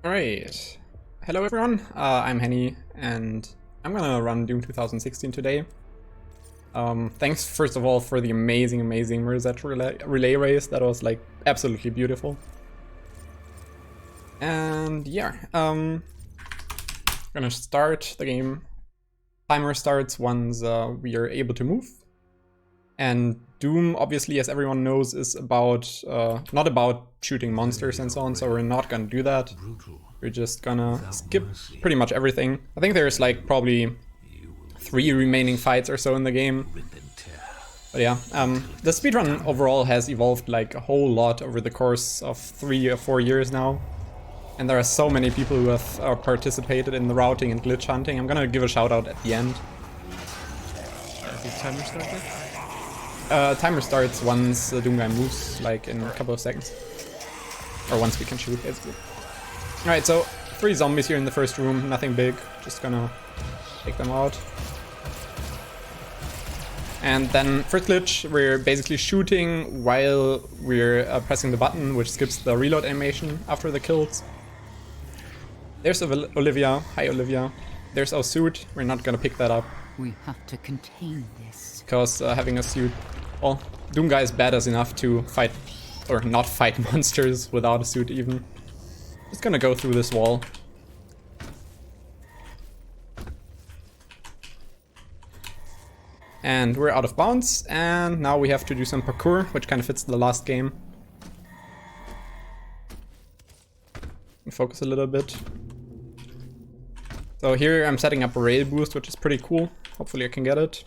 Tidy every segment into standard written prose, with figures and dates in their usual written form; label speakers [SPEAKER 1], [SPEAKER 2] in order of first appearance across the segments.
[SPEAKER 1] Alright, hello everyone, I'm henyK and I'm gonna run Doom 2016 today. Thanks first of all for the amazing Mirror's relay race, that was like absolutely beautiful. And yeah, gonna start the game. Timer starts once we are able to move. And Doom, obviously, as everyone knows, is about not about shooting monsters and so on, so we're not gonna do that. We're just gonna skip pretty much everything. I think there's like probably 3 remaining fights or so in the game. But yeah, the speedrun overall has evolved like a whole lot over the course of 3 or 4 years now. And there are so many people who have participated in the routing and glitch hunting. I'm gonna give a shout out at the end.
[SPEAKER 2] Has the timer started?
[SPEAKER 1] Timer starts once the Doom guy moves, like in a couple of seconds. Or once we can shoot, basically. Alright, so 3 zombies here in the first room, nothing big, just gonna take them out. And then first glitch, we're basically shooting while we're pressing the button, which skips the reload animation after the kills. There's Olivia. Hi Olivia. There's our suit, we're not gonna pick that up.
[SPEAKER 3] We have to contain this.
[SPEAKER 1] Because having a suit, well, Doom guy is badass enough to fight, or not fight monsters without a suit even. Just gonna go through this wall. And we're out of bounds, and now we have to do some parkour, which kind of fits the last game. Focus a little bit. So here I'm setting up a rail boost, which is pretty cool. Hopefully I can get it.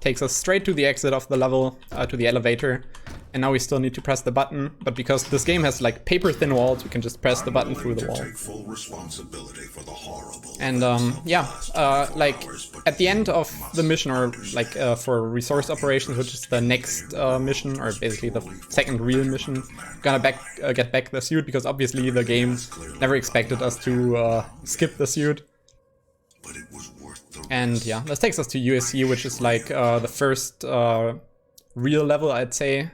[SPEAKER 1] Takes us straight to the exit of the level, to the elevator. And now we still need to press the button, but because this game has like paper thin walls, we can just press the button through the wall. And yeah, like at the end of the mission, or like for resource operations, which is the next mission, or basically the second real mission, gonna get back the suit, because obviously the game never expected us to skip the suit. And yeah, this takes us to USC, which is like the first real level, I'd say.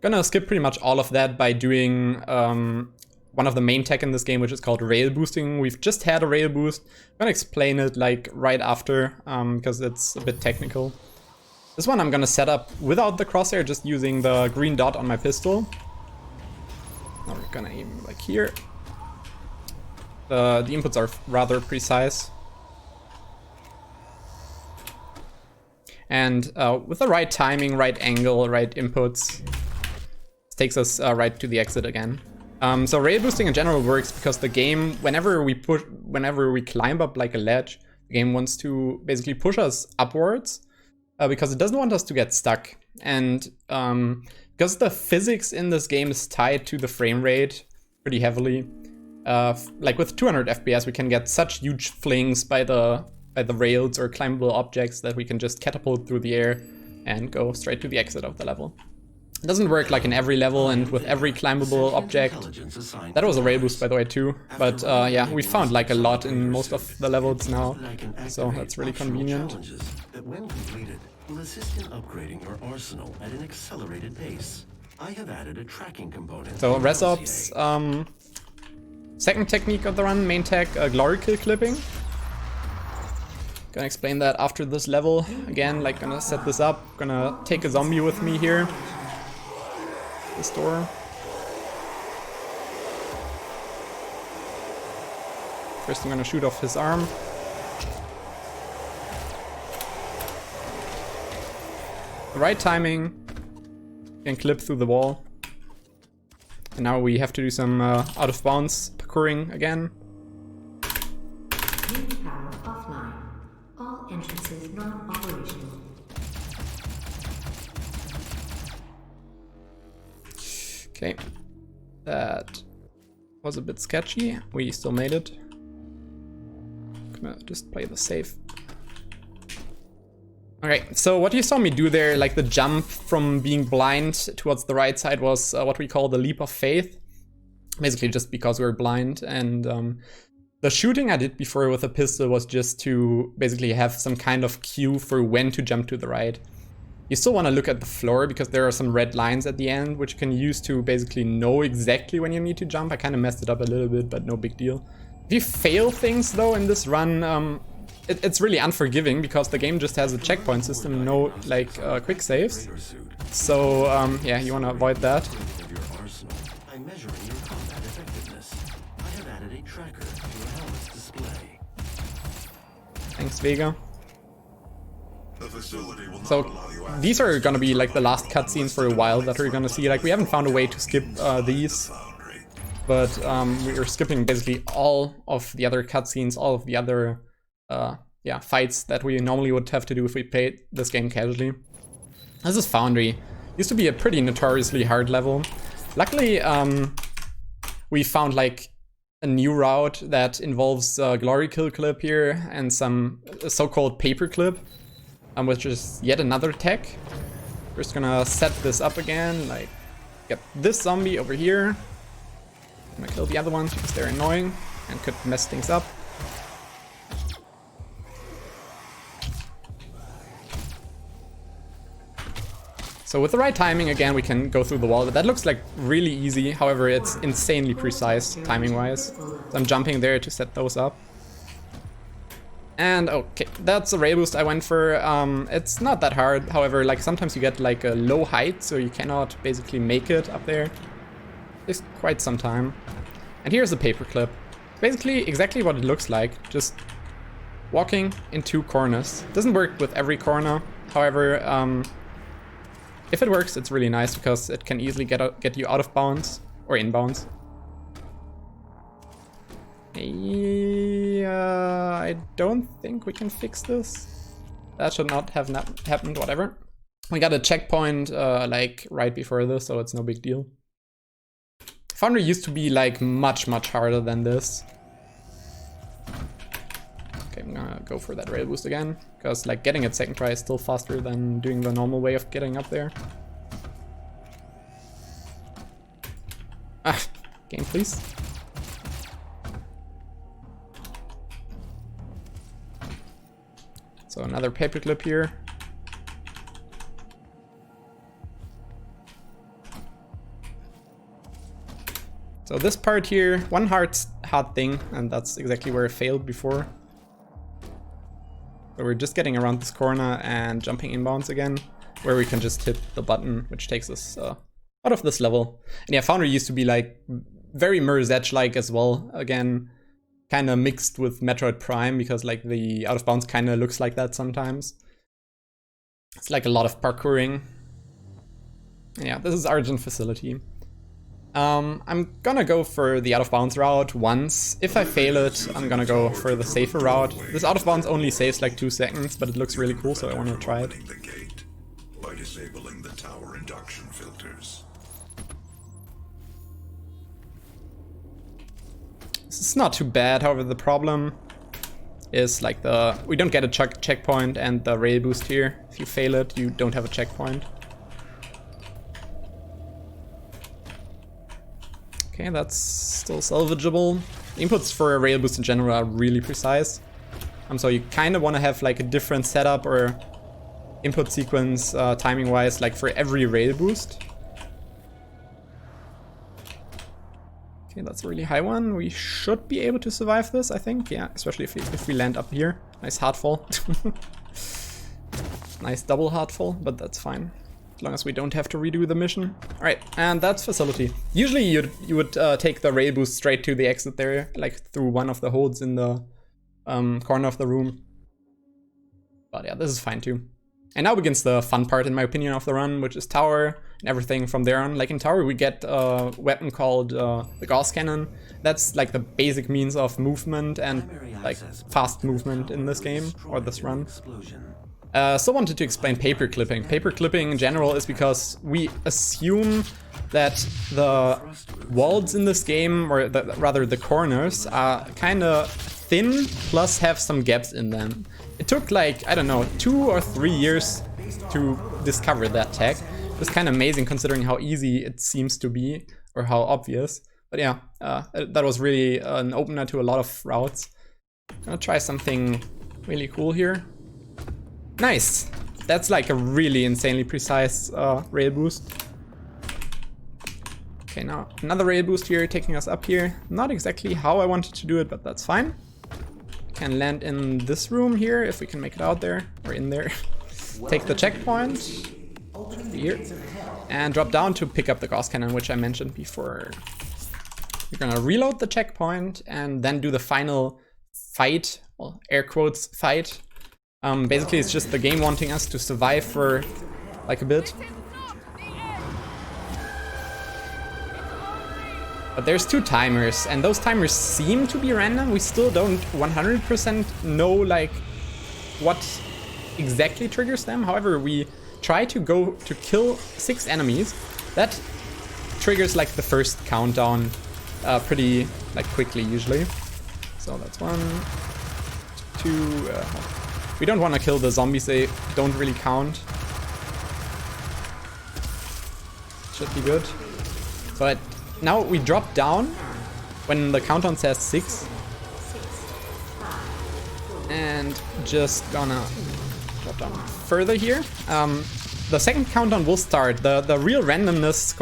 [SPEAKER 1] Gonna skip pretty much all of that by doing one of the main tech in this game, which is called rail boosting. We've just had a rail boost. I'm gonna explain it like right after, because it's a bit technical. This one I'm gonna set up without the crosshair, just using the green dot on my pistol. Now we're gonna aim like here. The inputs are rather precise. And with the right timing, right angle, right inputs, takes us right to the exit again. So rail boosting in general works because the game, whenever we climb up like a ledge, the game wants to basically push us upwards because it doesn't want us to get stuck. And because the physics in this game is tied to the frame rate pretty heavily, like with 200 FPS, we can get such huge flings by the rails or climbable objects that we can just catapult through the air and go straight to the exit of the level. It doesn't work like in every level and with every climbable object. That was a rail boost, by the way, too. But yeah, we found like a lot in most of the levels now, so that's really convenient.
[SPEAKER 4] That when completed, will assist in upgrading your arsenal at an accelerated pace. I have added a tracking component.
[SPEAKER 1] So ResOps, second technique of the run, main tech, glory kill clipping. Gonna explain that after this level. Again, like gonna set this up. Gonna take a zombie with me here. This door. First I'm gonna shoot off his arm. The right timing. Can clip through the wall. And now we have to do some out of bounds parkouring again.
[SPEAKER 5] Power offline. All entrances non-operational.
[SPEAKER 1] Okay, that was a bit sketchy. We still made it. Gonna just play the safe. Alright, so what you saw me do there, like the jump from being blind towards the right side, was what we call the leap of faith. Basically just because we're blind, and the shooting I did before with a pistol was just to basically have some kind of cue for when to jump to the right. You still want to look at the floor because there are some red lines at the end, which you can use to basically know exactly when you need to jump. I kind of messed it up a little bit, but no big deal. If you fail things though in this run, it's really unforgiving because the game just has a checkpoint system, no like quick saves. So yeah, you want to avoid that.
[SPEAKER 4] I'm measuring your combat effectiveness. I have added a tracker to your helmet's display.
[SPEAKER 1] Thanks, Vega. So these are gonna be like the last cutscenes for a while that we're gonna see. Like we haven't found a way to skip these, but we are skipping basically all of the other cutscenes, all of the other yeah, fights that we normally would have to do if we played this game casually. This is Foundry. Used to be a pretty notoriously hard level. Luckily, we found like a new route that involves glory kill clip here and some so-called paper clip, which is yet another tech. We're just gonna set this up again, like get this zombie over here. I'm gonna kill the other ones because they're annoying and could mess things up. So with the right timing, again, we can go through the wall. But that looks like really easy. However, it's insanely precise timing-wise. So I'm jumping there to set those up. And okay, that's a rail boost I went for. It's not that hard. However, like sometimes you get like a low height, so you cannot basically make it up there. It's quite some time. And here's the paperclip. Basically exactly what it looks like. Just walking in two corners. Doesn't work with every corner. However, if it works, it's really nice because it can easily get you out of bounds or inbounds. Yeah, I don't think we can fix this. That should not have happened, whatever. We got a checkpoint like right before this, so it's no big deal. Foundry used to be like much harder than this. Okay, I'm gonna go for that rail boost again, because like getting it second try is still faster than doing the normal way of getting up there. Ah, game please. So another paperclip here. So this part here, one hard thing, and that's exactly where I failed before. So we're just getting around this corner and jumping inbounds again, where we can just hit the button, which takes us out of this level. And yeah, Foundry used to be like very Mirror's Edge-like as well. Again, kind of mixed with Metroid Prime, because like the out of bounds kind of looks like that sometimes. It's like a lot of parkouring. Yeah, this is Argent Facility. I'm gonna go for the out of bounds route once. If I fail it, I'm gonna go for the safer route. This out of bounds only saves like 2 seconds, but it looks really cool, so I want to try it.
[SPEAKER 6] The gate by disabling the tower induction filters.
[SPEAKER 1] This is not too bad. However, the problem is like we don't get a checkpoint and the rail boost here. If you fail it, you don't have a checkpoint. Okay, that's still salvageable. The inputs for a rail boost in general are really precise. So you kind of want to have like a different setup or input sequence timing wise, like for every rail boost. Okay, that's a really high one. We should be able to survive this, I think. Yeah, especially if we land up here. Nice hard fall. Nice double hard fall, but that's fine. As long as we don't have to redo the mission. Alright, and that's Facility. Usually you would take the rail boost straight to the exit there, like through one of the holes in the corner of the room. But yeah, this is fine too. And now begins the fun part, in my opinion, of the run, which is Tower and everything from there on. Like in Tower, we get a weapon called the Gauss Cannon. That's like the basic means of movement and like fast movement in this game, or this run. Still wanted to explain paper clipping. Paper clipping in general is because we assume that the walls in this game, or rather the corners, are kind of thin plus have some gaps in them. It took like, I don't know, 2 or 3 years to discover that tech. It's kind of amazing considering how easy it seems to be, or how obvious. But yeah, that was really an opener to a lot of routes. I'm gonna try something really cool here. Nice! that's like a really insanely precise rail boost. Okay, now another rail boost here, taking us up here. Not exactly how I wanted to do it, but that's fine. Can land in this room here, if we can make it out there, or in there. Take the checkpoint here, and drop down to pick up the Gauss Cannon, which I mentioned before. We're gonna reload the checkpoint, and then do the final fight, well, air quotes, fight. Basically, it's just the game wanting us to survive for like a bit. But there's 2 timers, and those timers seem to be random. We still don't 100% know like what exactly triggers them. However, we try to go to kill 6 enemies. That triggers like the first countdown pretty like quickly usually. So that's 1, 2. We don't want to kill the zombies, they don't really count. Should be good. So now we drop down when the countdown says 6. And just gonna drop down further here. The second countdown will start. The real randomness,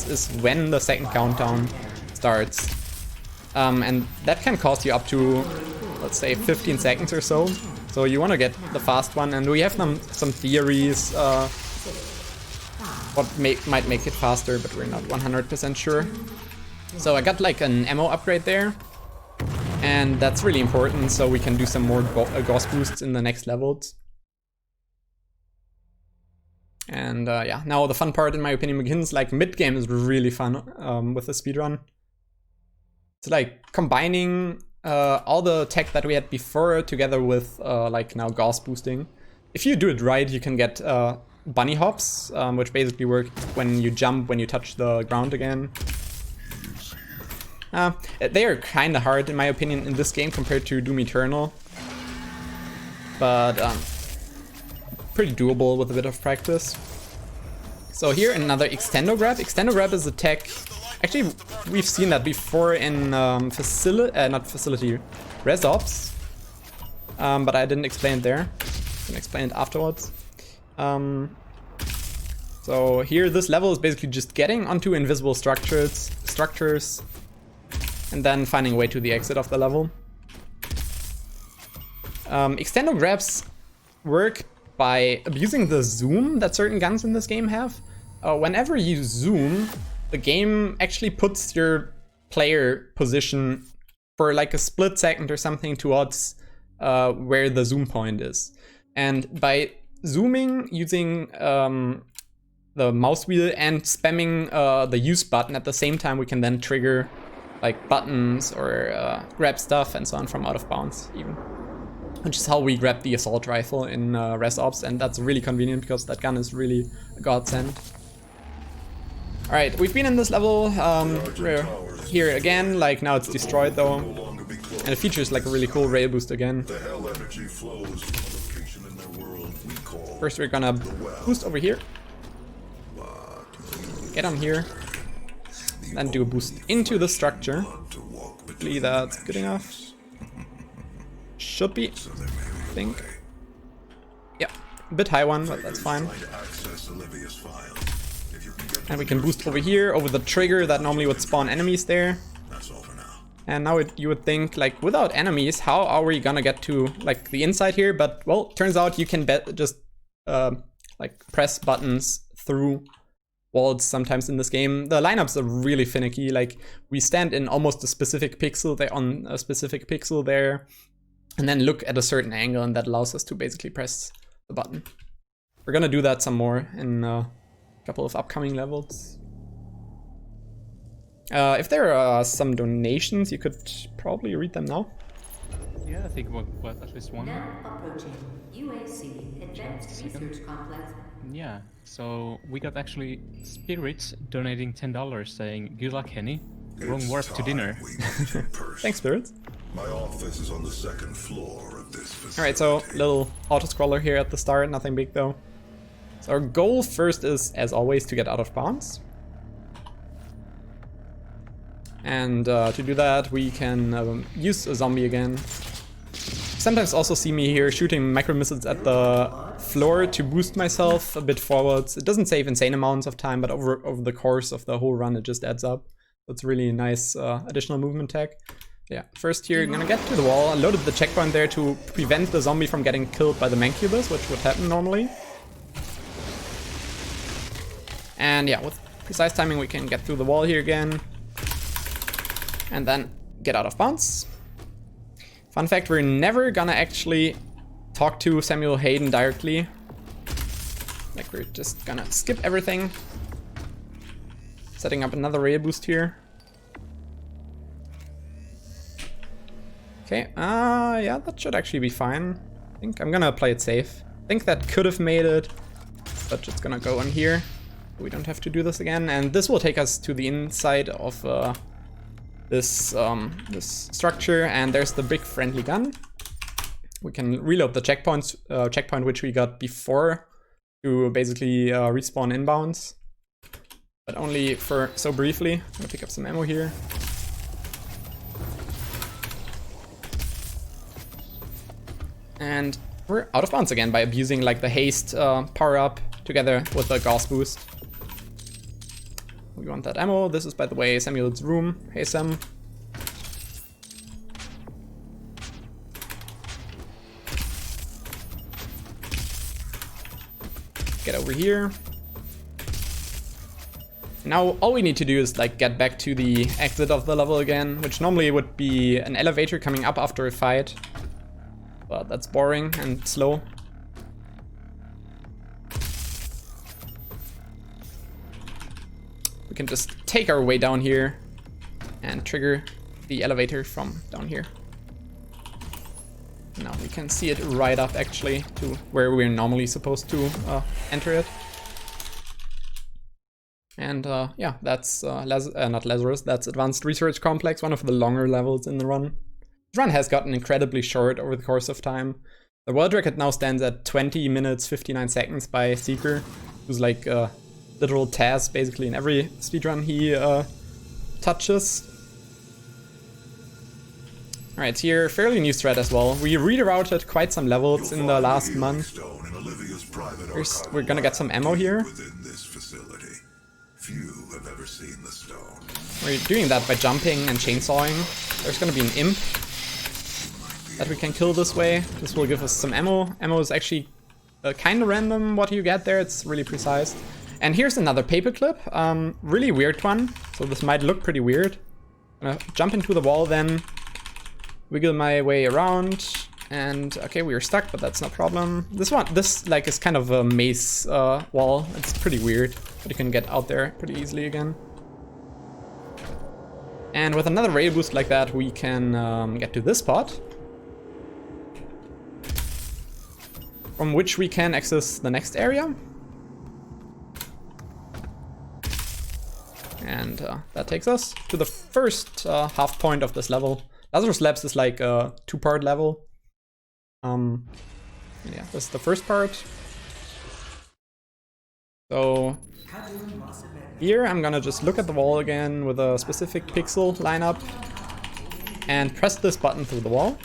[SPEAKER 1] is when the second countdown starts. And that can cost you up to, let's say, 15 seconds or so. So you want to get the fast one, and we have some theories what might make it faster, but we're not 100% sure. So I got like an ammo upgrade there, and that's really important, so we can do some more Gauss boosts in the next levels. And yeah, now the fun part in my opinion begins. Like mid-game is really fun with the speedrun. It's like combining all the tech that we had before together with like now Gauss boosting. If you do it right, you can get bunny hops, which basically work when you jump, when you touch the ground again. They are kind of hard in my opinion in this game compared to Doom Eternal. But pretty doable with a bit of practice. So here another extendo grab. Extendo grab is a tech. Actually, we've seen that before in Res Ops, but I didn't explain it there. I can explain it afterwards. So here, this level is basically just getting onto invisible structures, and then finding a way to the exit of the level. Extendo grabs work by abusing the zoom that certain guns in this game have. Whenever you zoom, the game actually puts your player position for like a split second or something towards where the zoom point is. And by zooming using the mouse wheel and spamming the use button at the same time, we can then trigger like buttons or grab stuff and so on from out of bounds even. Which is how we grab the assault rifle in Res Ops, and that's really convenient because that gun is really a godsend. Alright, we've been in this level, we're here again, like now it's destroyed though. And it features like a really cool rail boost again. First we're gonna boost over here. Get on here. Then do a boost into the structure. Hopefully that's good enough. Should be, I think. Yeah, a bit high one, but that's fine. And we can boost over here, over the trigger that normally would spawn enemies there. And now you would think, like, without enemies, how are we gonna get to, like, the inside here? But, well, turns out you can just, like, press buttons through walls sometimes in this game. The lineups are really finicky. Like, we stand in almost a specific pixel there, on a specific pixel there, and then look at a certain angle, and that allows us to basically press the button. We're gonna do that some more in a couple of upcoming levels. If there are some donations, you could probably read them now.
[SPEAKER 2] Yeah, I think what at least one.
[SPEAKER 5] Now approaching UAC Advanced Research Complex.
[SPEAKER 2] Yeah, so we got actually Spirits donating $10 saying, "Good luck, Henny. Wrong warp to dinner."
[SPEAKER 1] Thanks, Spirits.
[SPEAKER 6] My office is on the second floor of this facility.
[SPEAKER 1] Alright, so little auto-scroller here at the start, nothing big though. So our goal first is, as always, to get out of bounds. And to do that, we can use a zombie again. Sometimes also see me here shooting micro missiles at the floor to boost myself a bit forwards. It doesn't save insane amounts of time, but over the course of the whole run, it just adds up. So it's really a nice additional movement tech. Yeah, first here, I'm gonna get to the wall. I loaded the checkpoint there to prevent the zombie from getting killed by the Mancubus, which would happen normally. And yeah, with precise timing, we can get through the wall here again. And then get out of bounds. Fun fact, we're never gonna actually talk to Samuel Hayden directly. Like, we're just gonna skip everything. Setting up another rail boost here. Okay, yeah, that should actually be fine. I think I'm gonna play it safe. I think that could have made it, but just gonna go on here. We don't have to do this again, and this will take us to the inside of this structure, and there's the big friendly gun. We can reload the checkpoint which we got before to basically respawn inbounds, but only for so briefly. I'm gonna pick up some ammo here. And we're out of bounds again by abusing like the haste power up together with the Gauss boost. We want that ammo. This is, by the way, Samuel's room. Hey Sam. Get over here. Now all we need to do is like get back to the exit of the level again, which normally would be an elevator coming up after a fight. But that's boring and slow. We can just take our way down here and trigger the elevator from down here. Now we can see it right up actually to where we're normally supposed to enter it. And yeah, that's not Lazarus, that's Advanced Research Complex, one of the longer levels in the run. The run has gotten incredibly short over the course of time. The world record now stands at 20 minutes 59 seconds by Seeker, who's like a literal task basically in every speedrun he touches. Alright, here, fairly new strat as well. We rerouted quite some levels in the last month. First, we're gonna get some ammo here. We're doing that by jumping and chainsawing. There's gonna be an imp that we can kill this way. This will give us some ammo. Ammo is actually kind of random what you get there. It's really precise. And here's another paperclip. Really weird one. So this might look pretty weird. I'm gonna jump into the wall then. Wiggle my way around. And okay, we are stuck, but that's no problem. This like is kind of a maze wall. It's pretty weird, but you can get out there pretty easily again. And with another rail boost like that, we can get to this spot, from which we can access the next area. And that takes us to the first half point of this level. Lazarus Labs is like a two-part level. Yeah, this is the first part. So here I'm gonna just look at the wall again with a specific pixel lineup and press this button through the wall.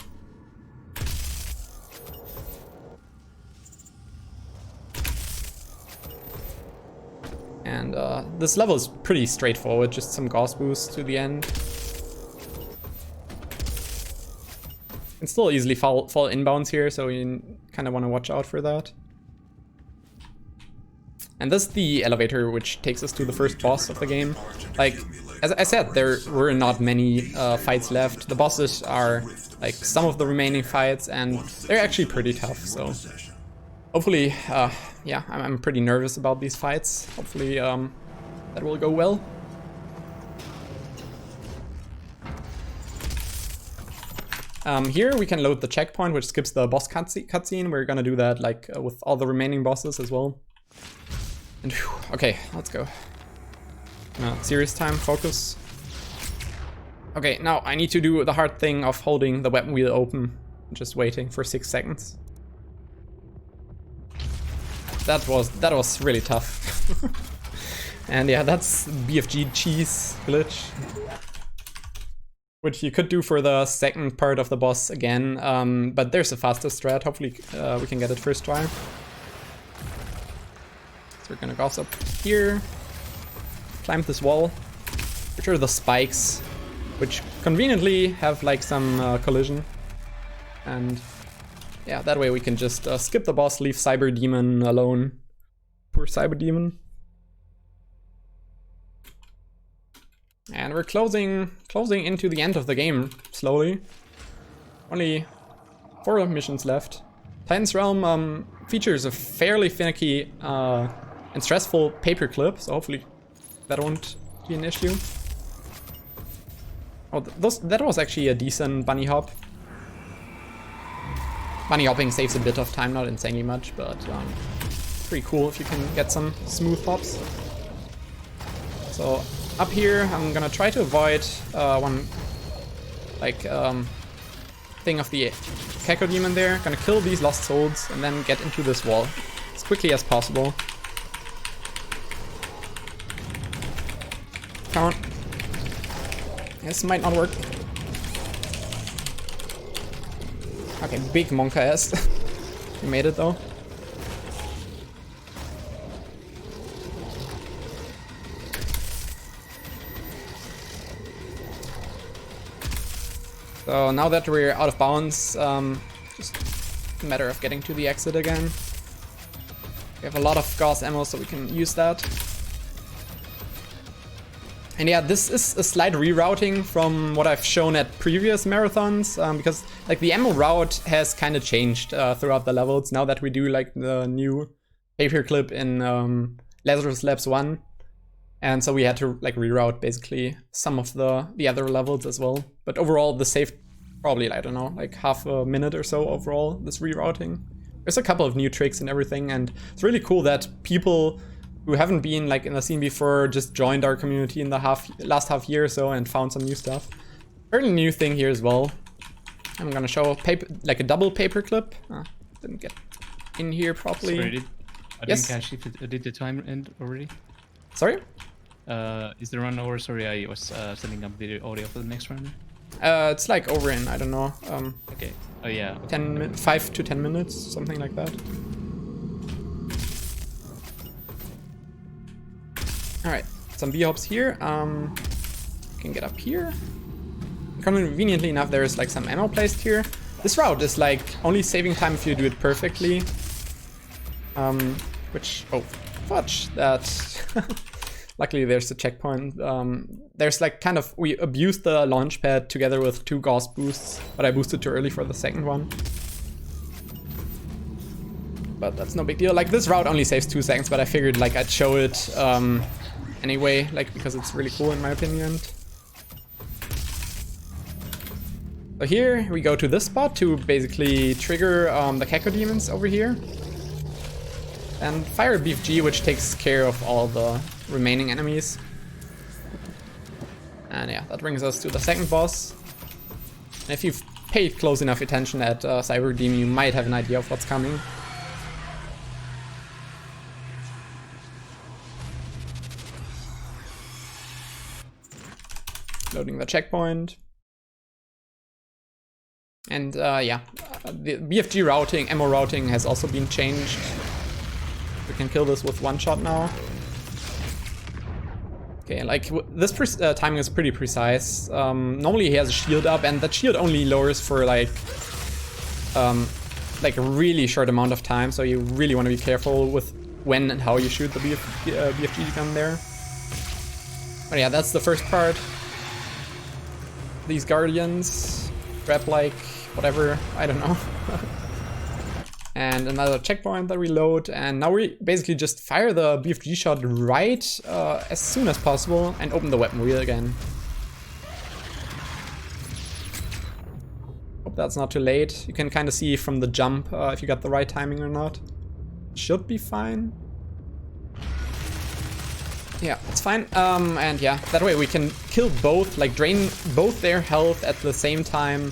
[SPEAKER 1] And this level is pretty straightforward, just some Gauss boost to the end. You can still easily fall inbounds here, so you kind of want to watch out for that. And this is the elevator which takes us to the first boss of the game. Like, as I said, there were not many fights left. The bosses are like some of the remaining fights, and they're actually pretty tough, so hopefully, yeah, I'm pretty nervous about these fights. Hopefully that will go well. Here we can load the checkpoint, which skips the boss cutscene. We're gonna do that like with all the remaining bosses as well. And whew, okay, let's go. Serious time, focus. Okay, now I need to do the hard thing of holding the weapon wheel open, just waiting for 6 seconds. That was really tough. And yeah, that's BFG cheese glitch, which you could do for the second part of the boss again, but there's a faster strat. Hopefully we can get it first try. So we're gonna go up here, climb this wall, which are the spikes, which conveniently have like some collision. And yeah, that way we can just skip the boss, leave Cyber Demon alone. Poor Cyber Demon. And we're closing into the end of the game, slowly. Only 4 missions left. Titan's Realm features a fairly finicky and stressful paperclip, so hopefully that won't be an issue. Oh, that was actually a decent bunny hop. Bunny hopping saves a bit of time, not insanely much, but pretty cool if you can get some smooth hops. So up here, I'm gonna try to avoid one like thing of the Keko Demon there. Gonna kill these lost souls and then get into this wall as quickly as possible. Come on. This might not work. Okay, big Monka ass. We made it though. So now that we're out of bounds, just a matter of getting to the exit again. We have a lot of Gauss ammo, so we can use that. And yeah, this is a slight rerouting from what I've shown at previous marathons, because like the ammo route has kind of changed throughout the levels now that we do like the new paperclip in Lazarus Labs 1. And so we had to like reroute basically some of the other levels as well. But overall, the saved probably, I don't know, like half a minute or so overall, this rerouting. There's a couple of new tricks and everything, and it's really cool that people who haven't been like in the scene before just joined our community in the last half year or so and found some new stuff. Fairly new thing here as well. I'm gonna show like a double paperclip. Didn't get in here properly.
[SPEAKER 2] Sorry, I didn't catch if it did the time end already.
[SPEAKER 1] Sorry?
[SPEAKER 2] Is the run over? Sorry, I was setting up the audio for the next run.
[SPEAKER 1] It's like over in, I don't know.
[SPEAKER 2] Okay. Oh yeah.
[SPEAKER 1] 5 to 10 minutes, something like that. Alright, some B-hops here. Can get up here. Conveniently enough, there's like some ammo placed here. This route is like only saving time if you do it perfectly. Which, oh, fudge, that. Luckily there's a checkpoint. There's like kind of, we abused the launch pad together with 2 Gauss boosts, but I boosted too early for the second one. But that's no big deal. Like this route only saves 2 seconds, but I figured like I'd show it anyway, like because it's really cool in my opinion. So here we go to this spot to basically trigger the Keko demons over here. And fire a BFG, which takes care of all the remaining enemies. And yeah, that brings us to the second boss. And if you've paid close enough attention at Cyber Demon, you might have an idea of what's coming. Loading the checkpoint. And yeah, the BFG routing, ammo routing has also been changed. We can kill this with 1 shot now. Okay, like this timing is pretty precise. Normally he has a shield up, and that shield only lowers for like a really short amount of time. So you really want to be careful with when and how you shoot the BFG gun there. But yeah, that's the first part. These guardians grab like whatever, I don't know. And another checkpoint that we load, and now we basically just fire the BFG shot right as soon as possible and open the weapon wheel again. Hope that's not too late. You can kind of see from the jump if you got the right timing or not. Should be fine. Yeah, it's fine. And yeah, that way we can kill both, like drain both their health at the same time.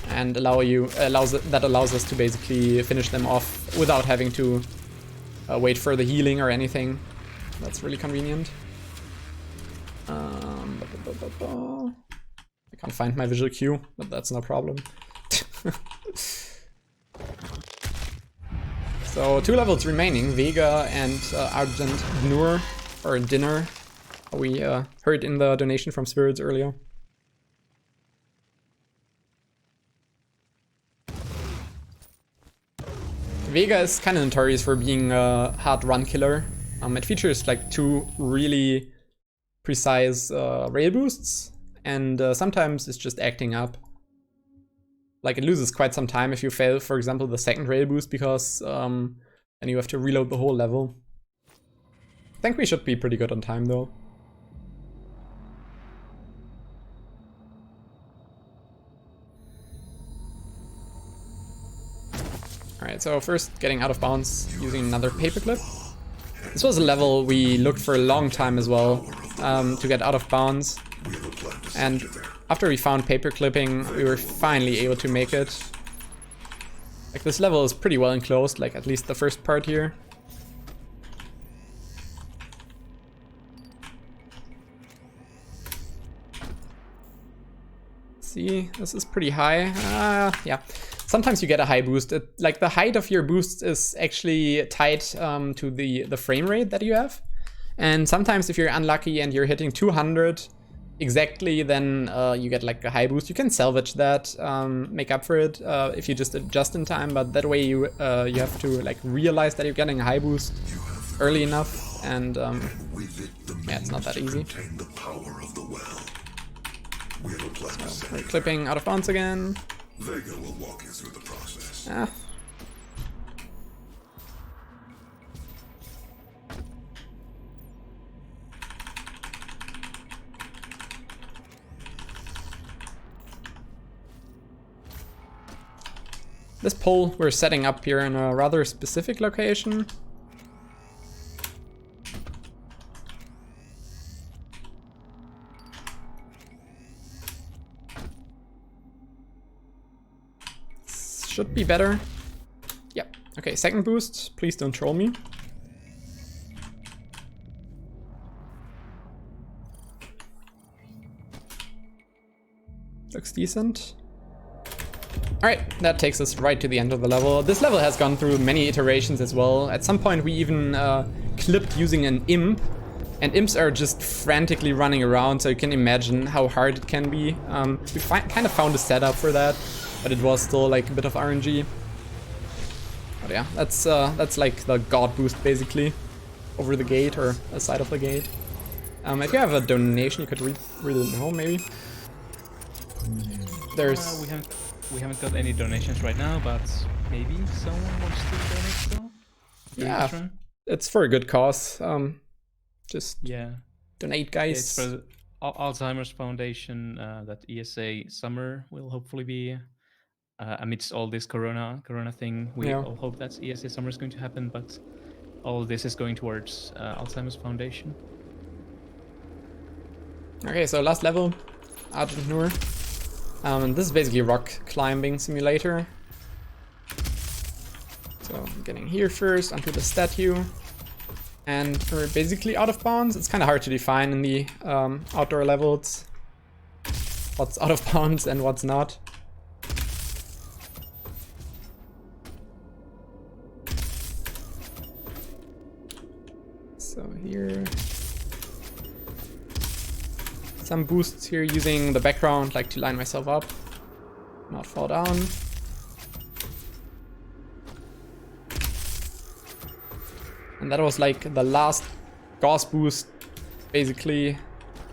[SPEAKER 1] And that allows us to basically finish them off without having to wait for the healing or anything. That's really convenient. I can't find my visual cue, but that's no problem. So 2 levels remaining, Vega and Argent or Dinner. We heard in the donation from Spirits earlier. Vega is kind of notorious for being a hard run killer. It features like 2 really precise rail boosts, and sometimes it's just acting up. Like it loses quite some time if you fail, for example, the second rail boost, because then you have to reload the whole level. I think we should be pretty good on time though. Alright, so first getting out of bounds using another paperclip. This was a level we looked for a long time as well, to get out of bounds. And after we found paperclipping, we were finally able to make it. Like this level is pretty well enclosed, like at least the first part here. See, this is pretty high. Yeah. Sometimes you get a high boost. Like the height of your boost is actually tied to the frame rate that you have. And sometimes if you're unlucky and you're hitting 200 exactly, then you get like a high boost. You can salvage that, make up for it if you just adjust in time. But that way you have to like realize that you're getting a high boost early enough. And yeah, it's not that easy. So we're clipping out of bounds again.
[SPEAKER 6] Vega will walk you through the process.
[SPEAKER 1] Ah. This pole we're setting up here in a rather specific location. Should be better. Yep. Okay, second boost. Please don't troll me. Looks decent. Alright, that takes us right to the end of the level. This level has gone through many iterations as well. At some point we even clipped using an imp. And imps are just frantically running around, so you can imagine how hard it can be. We kind of found a setup for that, but it was still like a bit of RNG. But yeah, that's like the god boost basically, over the gate or the side of the gate. If you have a donation, you could read it now maybe. There's
[SPEAKER 2] we haven't got any donations right now, but maybe someone wants to donate still.
[SPEAKER 1] Yeah, it's for a good cause. Just donate, guys.
[SPEAKER 2] It's for the Alzheimerfonden. That ESA Summer will hopefully be amidst all this corona thing. We all hope that ESA Summer is going to happen, but all of this is going towards Alzheimerfonden.
[SPEAKER 1] Okay, so last level, Argent. And this is basically a rock climbing simulator. So I'm getting here first onto the statue. And we're basically out of bounds. It's kind of hard to define in the outdoor levels what's out of bounds and what's not. So here, some boosts here using the background, like to line myself up, not fall down. And that was like the last gauss boost, basically.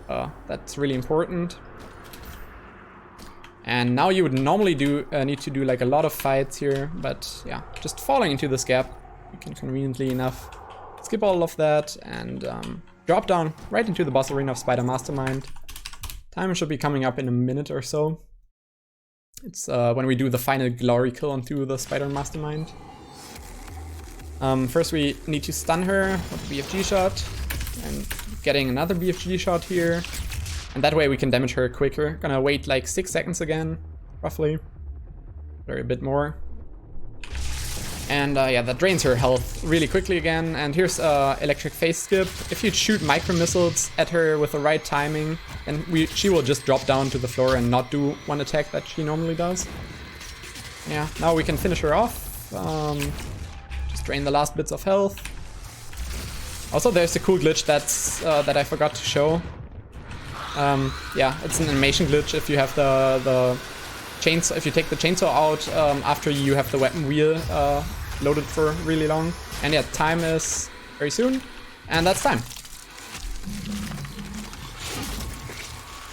[SPEAKER 1] That's really important. And now you would normally need to do like a lot of fights here, but yeah, just falling into this gap, you can conveniently enough skip all of that and drop down right into the boss arena of Spider Mastermind. Time should be coming up in a minute or so. It's when we do the final glory kill onto the Spider Mastermind. First we need to stun her with a BFG shot, and getting another BFG shot here. And that way we can damage her quicker. Gonna wait like 6 seconds again, roughly. Or a bit more. And yeah, that drains her health really quickly again. And here's electric phase skip. If you shoot micro missiles at her with the right timing, then she will just drop down to the floor and not do one attack that she normally does. Yeah, now we can finish her off. Just drain the last bits of health. Also, there's a cool glitch that I forgot to show. Yeah, it's an animation glitch if you have the chainsaw. If you take the chainsaw out after you have the weapon wheel loaded for really long. And yeah, time is very soon, and that's time.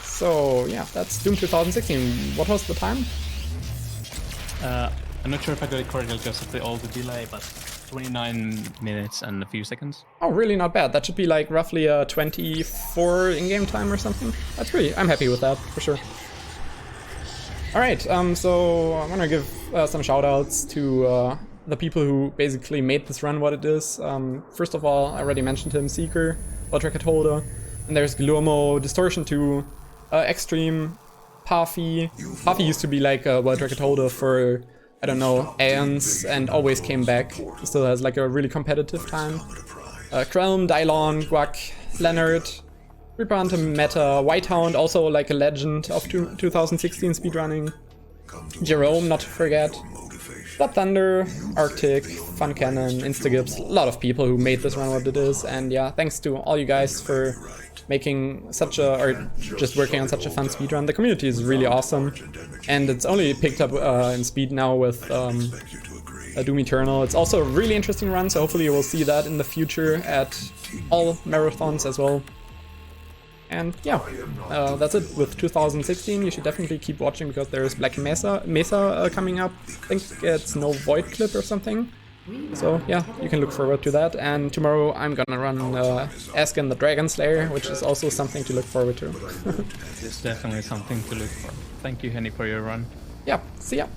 [SPEAKER 1] So yeah, that's Doom 2016. What was the time?
[SPEAKER 2] I'm not sure if I got it correctly because of all the delay, but 29 minutes and a few seconds.
[SPEAKER 1] Oh, really not bad. That should be like roughly 24 in-game time or something. That's really, I'm happy with that, for sure. Alright, so I'm gonna give some shoutouts to the people who basically made this run what it is. First of all, I already mentioned him, Seeker, world record holder. And there's Glurmo, Distortion 2, Extreme, Parfy. Parfy used to be like a world record holder for, I don't know, aeons and always came back. He still has like a really competitive time. Krelm, Dylon, Guac, Leonard, Reaper Hunter, Meta, Whitehound, also like a legend of 2016 speedrunning. Jerome, not to forget. Blood Thunder, Arctic, Fun Cannon, Instagibbs, a lot of people who made this run what it is. And yeah, thanks to all you guys for making such a, or just working on such a fun speedrun. The community is really awesome, and it's only picked up in speed now with Doom Eternal. It's also a really interesting run, so hopefully you will see that in the future at all marathons as well. And yeah, that's it with 2016. You should definitely keep watching because there is Black Mesa coming up. I think it's no Void clip or something. So yeah, you can look forward to that. And tomorrow I'm gonna run Asken the Dragon Slayer, which is also something to look forward to.
[SPEAKER 2] It's definitely something to look for. Thank you, henyK, for your run.
[SPEAKER 1] Yeah, see ya.